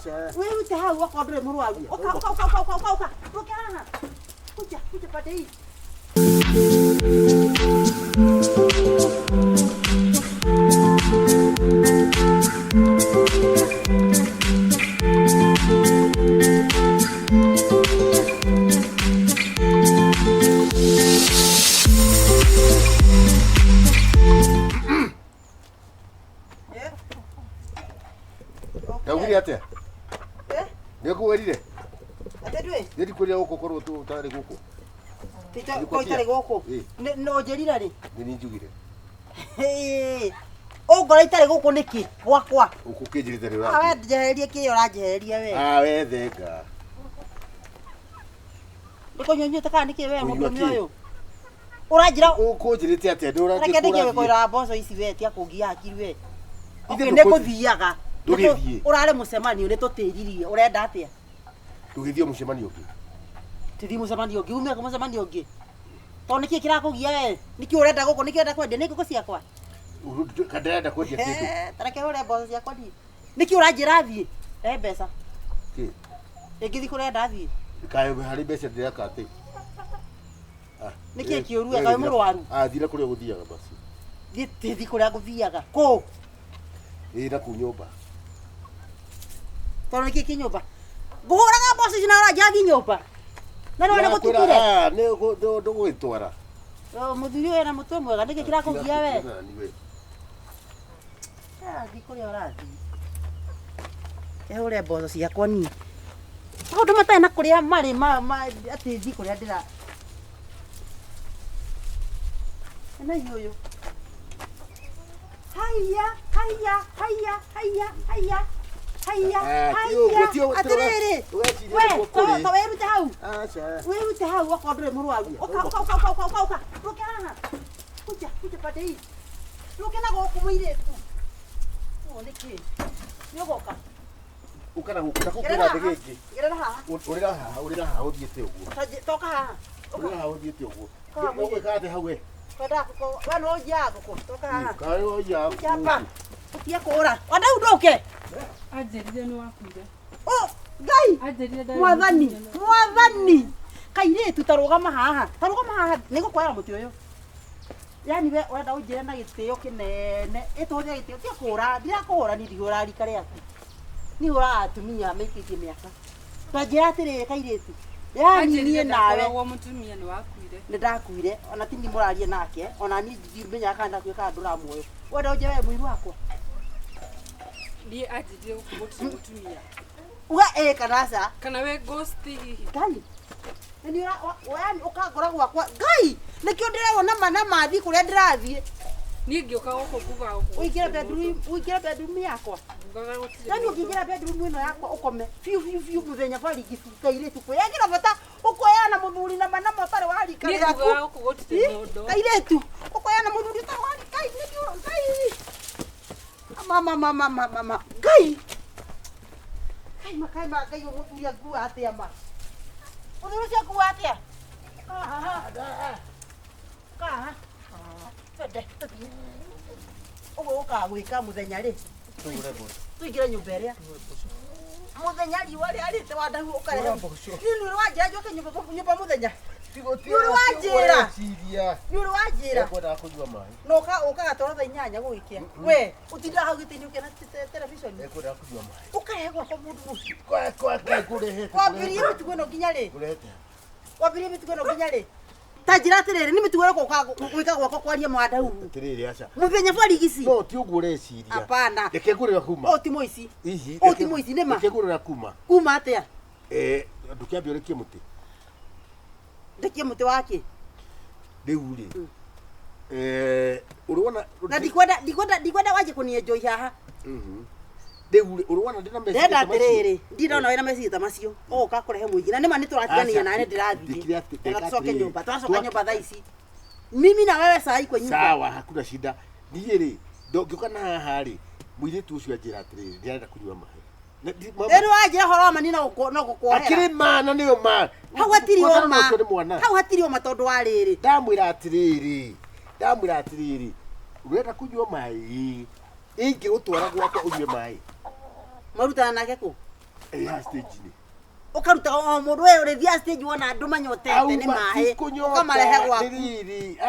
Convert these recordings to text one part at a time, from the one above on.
Wewe utahau wako ndre murwaru. Oka. Rokana. Kuja pande hii. Kagure ate? Niko werire? Ate dwe? Yedi kuria uko korwo tu utare guko. Tita ko itare guko. No jerira ri. Ni njugire. Ongora itare guko niki? Gwakwa. Uko kijirite ri wa. Awe njeherie kiyo ranjeheria we. We thenga. Ndiko nyonyete kana niki we mutumia uyu. Uranjira uko njirite ate ndura ngikura. Reke ndike kwira mboco ici we tia kungia hakiri we. Ine kuthiaga. Ndugithie. Urare mucemanio ni tutiririe. Urenda atia? Ndugithie mucemanio ungi. Tuthi mucemanio ungi. Umia ku mucemanio ungi. To niki kirakugia we. Niki urenda guko niki urenda kwendia niki ciakwa. Kadenda kwendia kindu. Tareke ure mboco ciakwa ni. Niki uranjira thie. Mbeca. Ki? Ngithi kurenda thie. Kae hari mbeca ndiraka ati. Niki kiuru kae murwaru. Thira kuria guthiaga basi. Thithi kuria guthiaga. Ku? Na ku nyumba. Tono niki kinyumba. Nguhuraga mboco ici na uranjathi nyumba. Na no gututire. Ndo gwitwara. Muthuri we na mutwe mwega niki kirakugia we. Ndikuria urathi. Ure mboco ciakwa ni. Maundu matarĩ na kũrĩa marĩ atĩ thi kũrĩa ndĩra. Na yuyu. Haya. Atiriri. We, tawerute hau. Werute hau wako ndre murwaru. Oka. Rokana. Kuja pande hii. Rokana goko muiretu. Niki. Nyogoka. Ukana gukura ndegeki. Gerera haha. Urira haha uthiete uguo. Toka haha. Urira haha uthiete uguo. Wewe kate hau we. Kwenda ko wano jago ko. Toka haha. Kayo jago. Chapa. Utia kora. Wanda udoke. Ajerire ni wakuire. Oh, Ngai. Ajerire Mwathani. Kaire tutarugama haha. Tarugama haha nigukwara muti uyu. Yani we wenda unjire na gitio kinene. Itonya gitio tia kura. Ndirakuhura ni ndigura rika riaku. Ni ura atumia mekiki miaka. Twajira atirire kairetu. Yani nie nawe. Wa mutumia ni wakuire. Ndakuire ona tindi murarie nake ona ni ndimenya kana kwika ndura muoyo. Wenda unjire we muiru wakwa. Ni ajerire ukubuti mutumia. Uga kanasa. Kana we ghost hihi. Ngai. Ni yani ukagora gwakwa. Ngai. Nikio ndirewona mana mathi kuria ndirathie. Ni ngioka guko kuga guko. Uingire bedroom yakwa. Ngugaga gutire. Yani ukiingira bedroom ino yakwa ukome. Fiu muthenya bari gikaire tuko. Yagira bata ukoyana muthuri na mana motare wari kare yaku. Ni ngugaga guko gutire mundu. Kaire tu. Ukoyana muthuri ta wari kai ni ngai. Mama. Ngai. Kai makai umuthuri aku atia ma. Muthuri aku atia. Ka. Tede. Ugo gwika muthenya ri. Tuigire nyumba iria. Muthenya riwa ri arite Wandahuhu ukarehe. Ni wajira nyumba muthenya. Yuri wajira. Yuri wajira. Kwenda kunywa mai. No ukagatwara thaa 8 guikia. We, utinda hau gitini ukena television. Kwenda kunywa mai. Ukarehe kwa mundu mucio. Kwa kurehe. Wabirie mitugo no nginya ri. Kurete. Wabirie mitugo no nginya ri. Tajira atiriri ni mitugo yako gwika gwako kwaria Wandahuhu. Atiriri acha. Muthenya bari gici. No ti uguo reciria. Hapana. Reke ngurira kuma. O ti moici. Ici. O ti moici nima. Reke ngurira kuma. Kuma atia. Ndukiambia urekie muti. Ndekie muti wake. Riu ri. Urona Na ndikwenda waje kunienjoy haha. Riu urona ndina message. Ndenda atiriri. Ndirona wena message ta macio. Oka kurehe muingi. Na nima nituratigania nawe ndirathi. Tucoke nyumba. Twacoka nyumba thaa ici. Mimi na wewe saa hii kwa nyumba. Sawa, hakuna shida. Niĩ ri, ndongiuka na haha ri, mũirĩtu ũcio anjĩra atĩrĩrĩ, ndĩrenda kũnyua maĩ. Eno wajira horo mani no gukuohera. Akiri mana niyo ma. Hau hatiri oma. Hau hatiri oma tondu wa riri. Ndamwira atiriri. Urenda kunyua mai. Ingi gutwara gwakwa unywe mai. Marutana nake ku. Ya stage ni. Ukaruta mundu we uri thia stage wona andu manyotete ni mahe. Ukamarehe gwaku.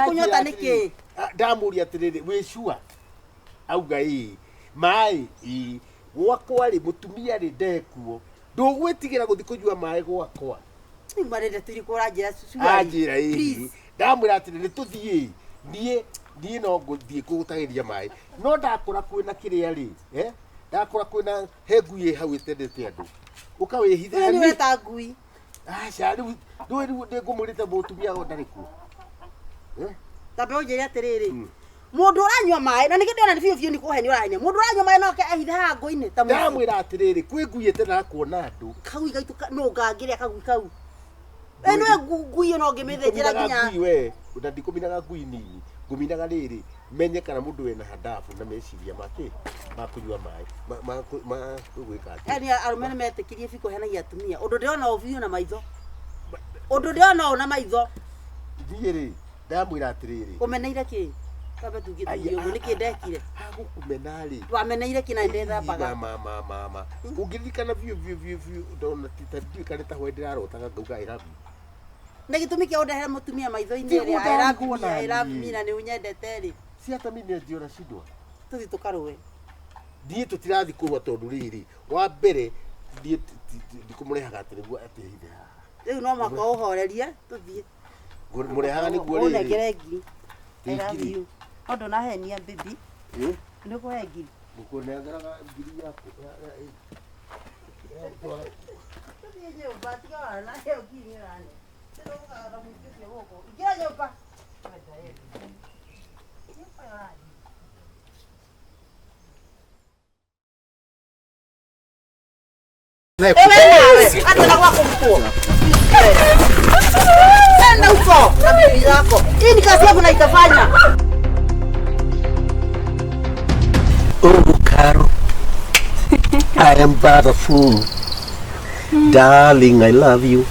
Kunyota niki? Ndamuria atiriri we sure. Auga mai gwakwa ri mutumia ri ndekuo. Ndugwitigira guthi kujua mai gwakwa. Ni marende turi kuranjira susu. Anjira ndamwira atiriri tuthie. Ndie no nguthie kugutagiria mai. No ndakura kwina kiria ri, ndakura kwina hengui hau itendete andu. Ukawihitha ni weta ngui. Acha riu ngumurite mutumia go ndariku. Tabe unjira atiriri. Mundu uranywa mai na nikidiona ni biu ni kuhe ni uranywa. Mundu uranywa mai no ke ahithe ha ngui-ini ta mu. Ndamwira atiriri kwi ngui itena kuona andu. Kau igaitu no ngangire kagui kau. Eno ngui no ngimithenjira nginya. Ngui we ndikuminaga ngui nini. Nguminaga riri menye kana mundu wena hadafu na meciria make makunywa mai ma gwika ati. Yani arumene metikirie biko henagia atumia. Undu ndiona obiu na maitho. Undu ndiona ona maitho. Ndiiri ndamwira atiriri. Umeneire ki? Kabe tugithio niki ndekire. Hagukumena ri. Wameneire ki na ndetha baga. Mama. Ungirikana biu ndona titadi kana ta hwendira rotaga ngauga irabu. Nagitumi kia undehere mutumia maitho-ini ri I love me na ni unyendete ri. Si hata mimi ndiona shidwa. Tuthi tukaruwe. Ndie tutirathi kurwa tondu riri. Wa mbere ndie ndikumurehaga atiriguo atihithe. Riu no maka uhorerie tuthie. Murehaga niguo riri. Unegere ngiri. I love you. Ondo na henia bibi. Niko he ngiri. Mukunengeraga ngiri yaku. Tuthie je ubatiga wana he ngiri rani. Ingia nyumba. Anda wako mkuu. Enda huko na bibi yako. Hii ni kazi yako na itafanya. Oh, Caro. I am but a fool. Darling, I love you.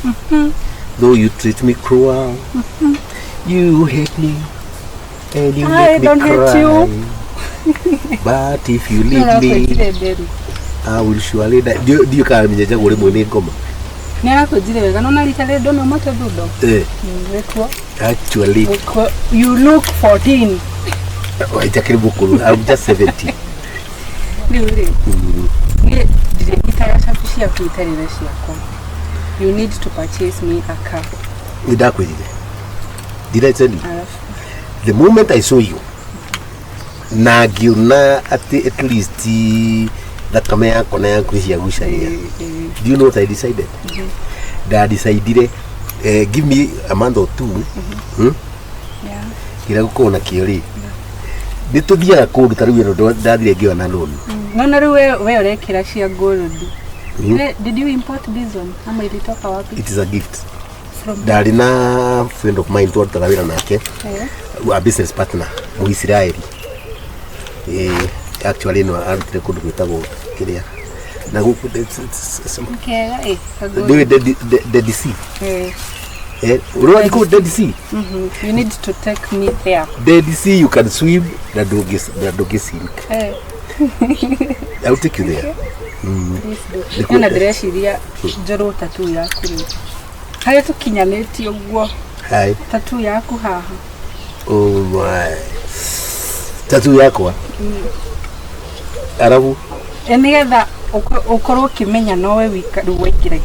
Though you treat me cruel, you hate me, and you make me don't cry. hate you. But if you leave me, I will surely die. Do you call me Jaja Gure Mone Goma? Nirakujire wega no naritare ndono mate thudo. Actually, you look 14. I'm just 17. Really? Nitayasafishia kuitarire ciakwa. You need to purchase me a car. Did I tell you? The moment I saw you, nagiuna at least that kamera kona kuishia gushania. Do you know what I decided? That I decided give me a month or two. Yeah. Kira gukona kiori. Nituthia kundu taruwiro ndathire ngiwa na loan. No na ruwe we urekira cia gold. Did you import this one? Ama ilitoka wapi? It is a gift. From Darina, friend of mine, told Tarawira Nake, a business partner, Mucie. Actually, no, I don't know what to do. Now, okay, the DC. What the DC? You need to take me there. The DC, you can swim, the dog is sink. I'll take you there. Nina ndĩreciria njorwo tattoo yaku rĩ. Harĩa tũkinyanĩtie ũguo. Tattoo yaku haha. Oh my. Tattoo yakwa. Arabu. Nĩgetha ũkorwo ũkĩmenya nowe wĩikari waingĩra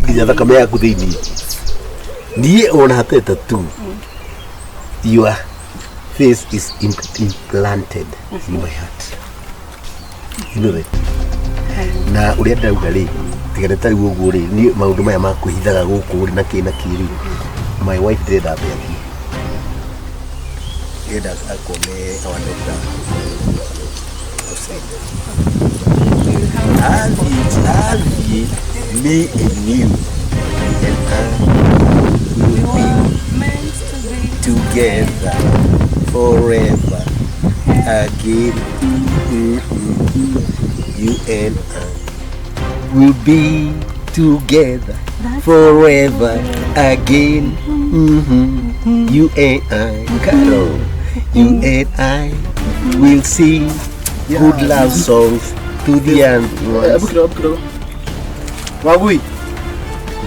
nginya thakame yaku thĩinĩ. Niĩ ona hatarĩ tattoo. Your face is implanted in my heart. You know that? Na uria ndauga ri tigane tari uguo ri ni maundu maya ma kuhithaga guku ri na kina kiri. My wife did that baby. Eda akome our doctor. Alvi me and you and I will be meant to be together forever again. You and I will be together forever again. You and I, Carol, you and I will sing. Good love songs to the end. Wagui.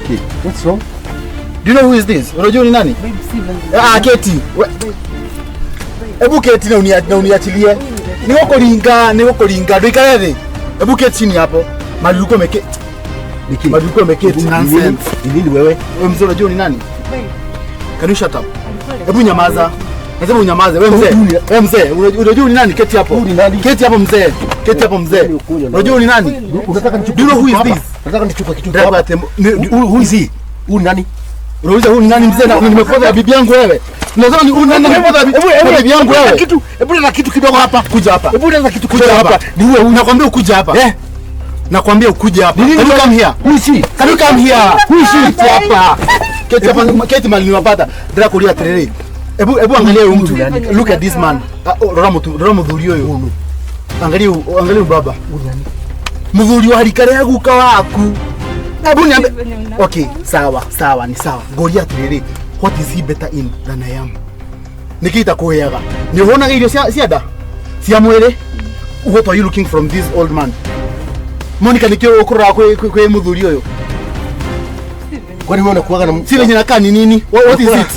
Okay. What's wrong? Do you know who is this? Unajua ni nani? Keti. Ebu Keti na uniachilie. Niko kulinga. Ndio ikale. Ebu Keti chini hapo. Maluko meke. Maluko meketi nonsense. Nini wewe? Wewe mzee unajua ni nani? Can you shut up? Ebu nyamaza. Nasema unyamaze. Wewe mzee. Wewe mzee, unajua ni nani? Keti hapo. Keti hapo mzee. Keti hapo mzee. Unajua ni nani? Unataka nichukue? Do you know who is this? Nataka nichukue kitu Driver hapa. Who is he? Huyu nani? Unauliza huyu ni nani mzee? Na nimekosa bibi yangu wewe. Unasema ni huyu nani nimekosa bibi yangu wewe? Hebu na kitu kidogo hapa. Kuja hapa. Hebu na kitu kuja hapa. Ni huyu nakwambia ukuje hapa. Nakwambia ukuje hapa. Can you come here? Who is he? Can you come here? Who is he? Hapa. Keti hapa, keti mali niwapata. Ndio kulia terere. Hebu angalia huyu mtu. Look at this man. Rora mudhuri huyo. Angalia baba. Mudhuri wa harikare yangu kawaku. Hebu niambe. Okay, sawa, ni sawa. Goria terere. What is he better in than I am? Nikita kuheaga. Ni unaona ile siada? Sia mwele. What are you looking from this old man? Monica nikio okora kwa mudhuri huyo. Kwani wewe unakuaga na si wenye nakaa ni nini? What is it?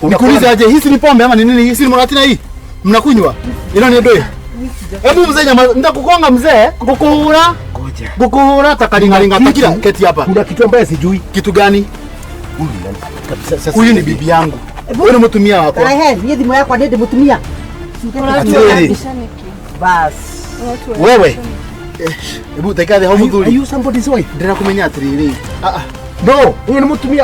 Nikuulize aje, hii ni pombe ama ni nini? Hii ni moratina hii? Mnakunywa? Ilo ni ndoe. Hebu mzee nyama, nitakukonga mzee, kukuhura. Ngoja. Kukuhura takalingalinga takila keti hapa. Kuna kitu ambaye sijui. Kitu gani? Huyu nani? Kabisa sasa. Huyu ni bibi yangu. Wewe ni mtumia wako. Ni ndimu yako ndiye mtumia. Bas. Wewe. Hebu takade hao mzuri. Are you somebody's wife? Ndira kumenya atiriri. No, huyu ni mtumia.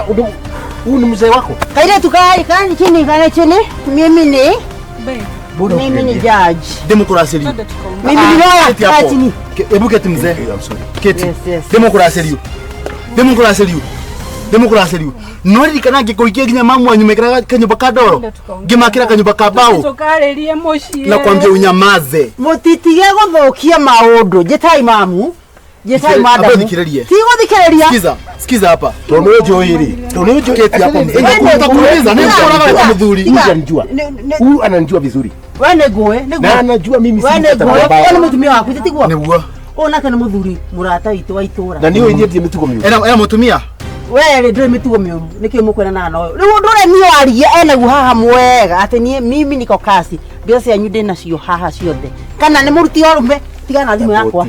Huyu ni mzee wako. Kaile tukai kani chini kana chini. Mimi ni judge. Demokrasia hiyo. Mimi ni lawyer kati chini. Hebu keti mzee. I'm sorry. Keti. Demokrasia hiyo. Demokrasia hiyo. Nori kana ngikuikia ginya mamu anyumekera kanyumba ka ndoro. Ngimakira kanyumba ka bao. Tukarerie mucie. Na kwambia unyamaze. Mutitige guthukia maundu. Jetai mamu. Jetai madam. Sigo sikiza hapa. Tonojo hili. Tonojo keti hapo mzee. Nitakuuliza nini kwa mdhuri. Huyu ananijua. Huyu ananijua vizuri. Wewe goe. Na anajua mimi si wewe mtumia wako titigwa. Nebua. Ona kana mudhuri murata witu wa itura. Na niyo ndiye mtuko mimi. Era mutumia. Wewe ndio mitugo miuru. Niki mukwena na no. Riu ndore ni waria ena guhaha mwega ati ni mimi niko kasi. Mbia cia nyu ndina cio haha ciothe. Kana ni muruti orume tiga na thimu yakwa.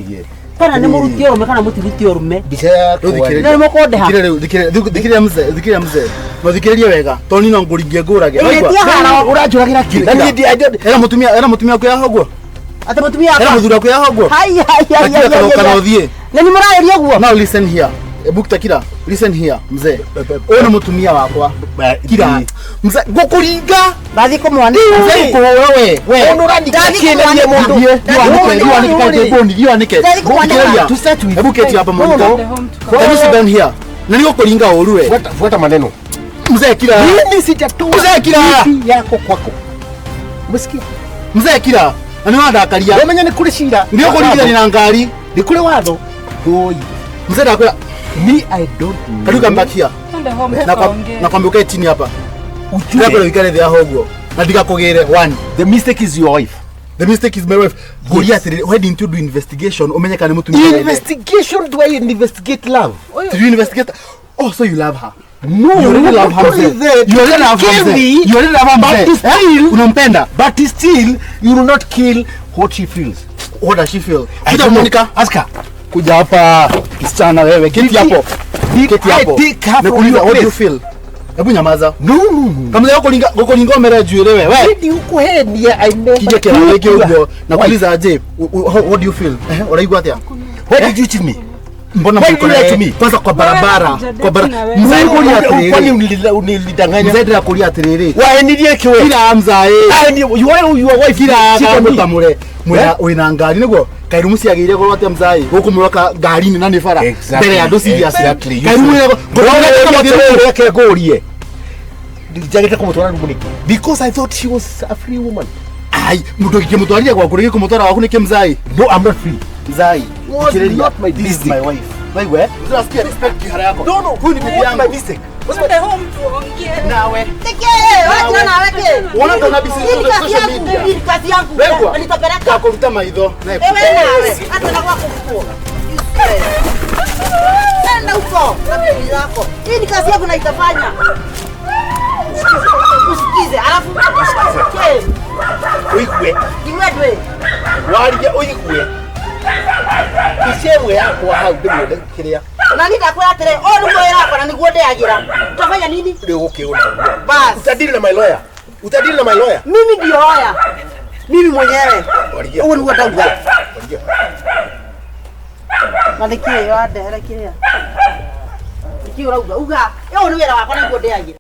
Kana ni muruti orume kana mutiruti orume. Ndio mukonde ha. Thikiria mzee. Muthikiririe wega. Toni no nguringie ngurage. Urajuragira kile. Era mutumia kwa hogwo. Ate mutumia kwa. Era muthura kwa hogwo. Hai. Kana uthie. Na ni muraeria guo. Now listen here. Ebukta kira, listen here, mzee. Wewe ni mtumia wakwa. Kira. Mzee, gokuringa. Bathi ko mwana. Mzee ko wewe. Wewe. Ndurandika kile ndiye mundu. Ndio anike. Hebu keti hapa mwanzo. Hebu sit down here. Na niko kuringa oruwe. Fuata maneno. Mzee kira. Mimi sijatoa. Mzee kira. Yako kwako. Umesikia? Mzee kira. Ani wandakaria. Wewe menya ni kule shinda. Ndio kuringa ni na ngari. Ni kule watho. Boy. Mzee ndakwira. Me I don't know. Kaduka mbakia. Na kwambia ukae chini hapa. Ujue vikale vya hogwo. Na ndikakugire one. The mistake is your wife. The mistake is my wife. Goria why didn't you do investigation? Omenyeka ni mtu investigation. Do I investigate love? Did you investigate? Oh, so you love her. No, you really love her. You really love her. You really love her. But still, unampenda. But still, you will not kill what she feels. What does she feel? Kuja Monica. Ask her. Kuja hapa kisichana wewe. Keti hapo. Keti hapo. Nakuuliza what do you feel? Hebu nyamaza. No. Kama leo kulinga omera juire wewe. Hadi uko head I never. Kije kila weke huko. Nakuuliza aje? What do you feel? Unaigwa atia? What did you cheat me? Mbona mko me? Kwanza kwa barabara. Mzee kwani unilidanganya? Mzee ndio kulia atiriri. Wa nilie kiwe. Kila mzae. You are wife kila kamutamure. Wina ngari niguo. Kairu musiagire gorwo atia mzae. Guku muroka ngari ni nani bara. Mbere ya ndo serious. Kairu ngoro yake gorie. Ndijagete kumutwara rumuniki. Because I thought she was a free woman. Ai, mtu kikimutwaria kwa kurege kumutwara wako ni kimzai. No, I'm not free. Zai. Not my this is my wife. Wewe, unasikia respect kihara yako. No, huyu ni bibi yangu. My mistake. Twende home tuongee. Nawe. Wacha na weke. Unaona bisi social media. Hii kazi yangu. Nitapeleka. Takuvuta maidho. Wewe nawe. Hata na kwako. Nenda huko. yako. Rafiki yako. Hii ni kazi yako na itafanya. Usikize. Alafu usikize. Uikwe. Kiwedwe. Warigia uikwe. Isemwe yako hau ndimwende kiria. Na nitakwenda tere. O ndio yako na niguonde agira. Utafanya nini? Ndio ukiona. Bas. Utadili na my lawyer. Utadili na my lawyer. Mimi ndio lawyer. Mimi mwenyewe. Warigia. Wewe ndio ndauga. Warigia. Malikie yo ande hera kiria. Ikiura uga. Yo ni wera wako na niguonde agira.